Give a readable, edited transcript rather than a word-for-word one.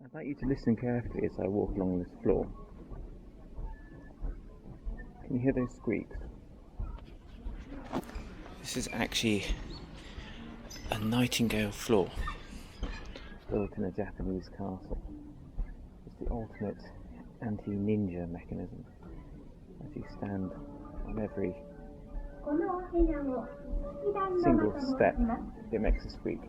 I'd like you to listen carefully as I walk along this floor. Can you hear those squeaks? This is actually a Nightingale Floor built in a Japanese castle. It's the ultimate anti-ninja mechanism. As you stand on every single step, it makes a squeak.